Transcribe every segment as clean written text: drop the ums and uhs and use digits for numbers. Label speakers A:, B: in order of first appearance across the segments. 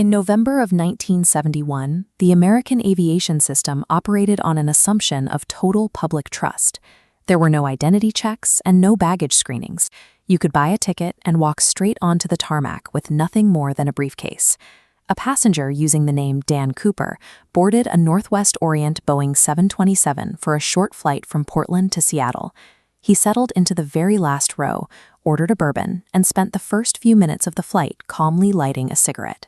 A: In November of 1971, the American aviation system operated on an assumption of total public trust. There were no identity checks and no baggage screenings. You could buy a ticket and walk straight onto the tarmac with nothing more than a briefcase. A passenger using the name Dan Cooper boarded a Northwest Orient Boeing 727 for a short flight from Portland to Seattle. He settled into the very last row, ordered a bourbon, and spent the first few minutes of the flight calmly lighting a cigarette.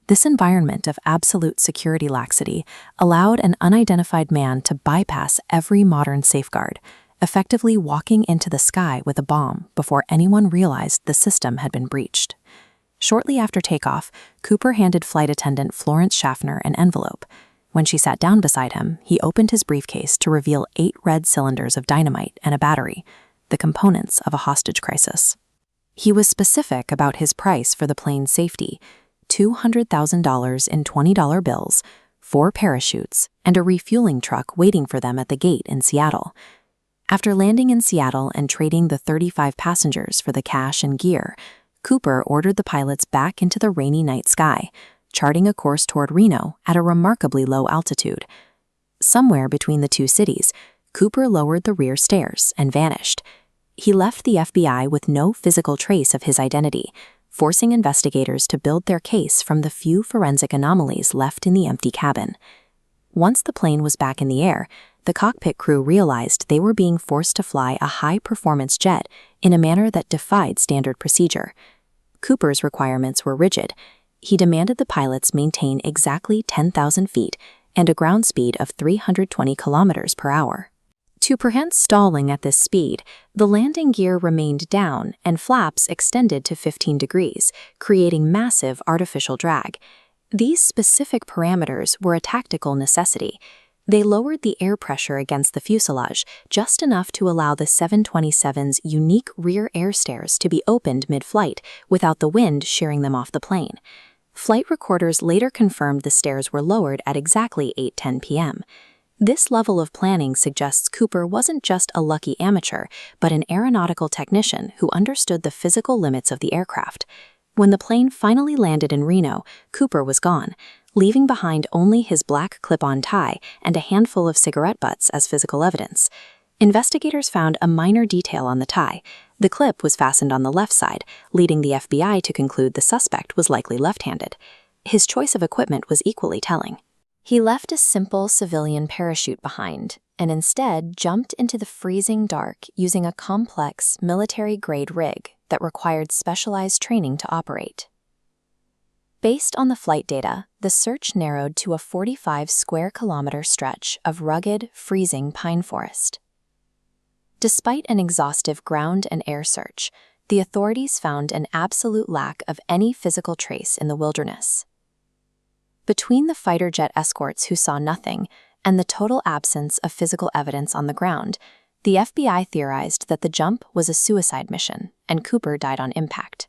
A: This environment of absolute security laxity allowed an unidentified man to bypass every modern safeguard, effectively walking into the sky with a bomb before anyone realized the system had been breached. Shortly after takeoff, Cooper handed flight attendant Florence Schaffner an envelope. When she sat down beside him, he opened his briefcase to reveal 8 red cylinders of dynamite and a battery, the components of a hostage crisis. He was specific about his price for the plane's safety: $200,000 in $20 bills, 4 parachutes, and a refueling truck waiting for them at the gate in Seattle. After landing in Seattle and trading the 35 passengers for the cash and gear, Cooper ordered the pilots back into the rainy night sky, charting a course toward Reno at a remarkably low altitude. Somewhere between the two cities, Cooper lowered the rear stairs and vanished. He left the FBI with no physical trace of his identity, forcing investigators to build their case from the few forensic anomalies left in the empty cabin. Once the plane was back in the air, the cockpit crew realized they were being forced to fly a high-performance jet in a manner that defied standard procedure. Cooper's requirements were rigid. He demanded the pilots maintain exactly 10,000 feet and a ground speed of 320 kilometers per hour. To prevent stalling at this speed, the landing gear remained down and flaps extended to 15 degrees, creating massive artificial drag. These specific parameters were a tactical necessity. They lowered the air pressure against the fuselage just enough to allow the 727's unique rear air stairs to be opened mid-flight without the wind shearing them off the plane. Flight recorders later confirmed the stairs were lowered at exactly 8:10 p.m. This level of planning suggests Cooper wasn't just a lucky amateur, but an aeronautical technician who understood the physical limits of the aircraft. When the plane finally landed in Reno, Cooper was gone, leaving behind only his black clip-on tie and a handful of cigarette butts as physical evidence. Investigators found a minor detail on the tie. The clip was fastened on the left side, leading the FBI to conclude the suspect was likely left-handed. His choice of equipment was equally telling. He left a simple civilian parachute behind and instead jumped into the freezing dark using a complex military-grade rig that required specialized training to operate. Based on the flight data, the search narrowed to a 45 square kilometer stretch of rugged, freezing pine forest. Despite an exhaustive ground and air search, the authorities found an absolute lack of any physical trace in the wilderness. Between the fighter jet escorts who saw nothing and the total absence of physical evidence on the ground, the FBI theorized that the jump was a suicide mission and Cooper died on impact.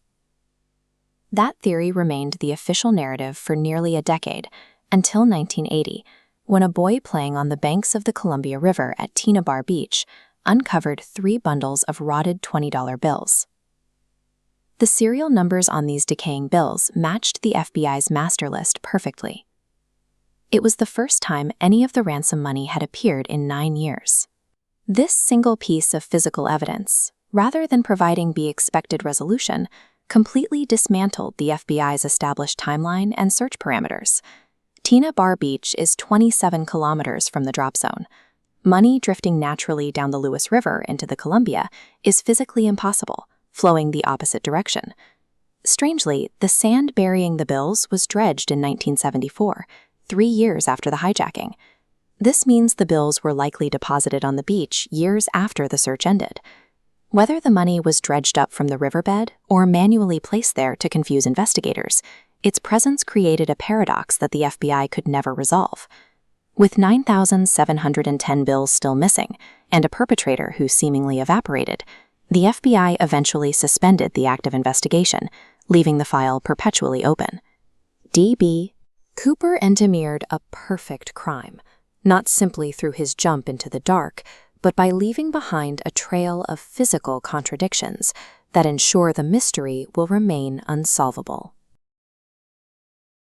A: That theory remained the official narrative for nearly a decade, until 1980, when a boy playing on the banks of the Columbia River at Tina Bar Beach uncovered 3 bundles of rotted $20 bills. The serial numbers on these decaying bills matched the FBI's master list perfectly. It was the first time any of the ransom money had appeared in 9 years. This single piece of physical evidence, rather than providing the expected resolution, completely dismantled the FBI's established timeline and search parameters. Tina Bar Beach is 27 kilometers from the drop zone. Money drifting naturally down the Lewis River into the Columbia is physically impossible, flowing the opposite direction. Strangely, the sand burying the bills was dredged in 1974, 3 years after the hijacking. This means the bills were likely deposited on the beach years after the search ended. Whether the money was dredged up from the riverbed or manually placed there to confuse investigators, its presence created a paradox that the FBI could never resolve. With 9,710 bills still missing and a perpetrator who seemingly evaporated, the FBI eventually suspended the active investigation, leaving the file perpetually open. D.B. Cooper engineered a perfect crime, not simply through his jump into the dark, but by leaving behind a trail of physical contradictions that ensure the mystery will remain unsolvable.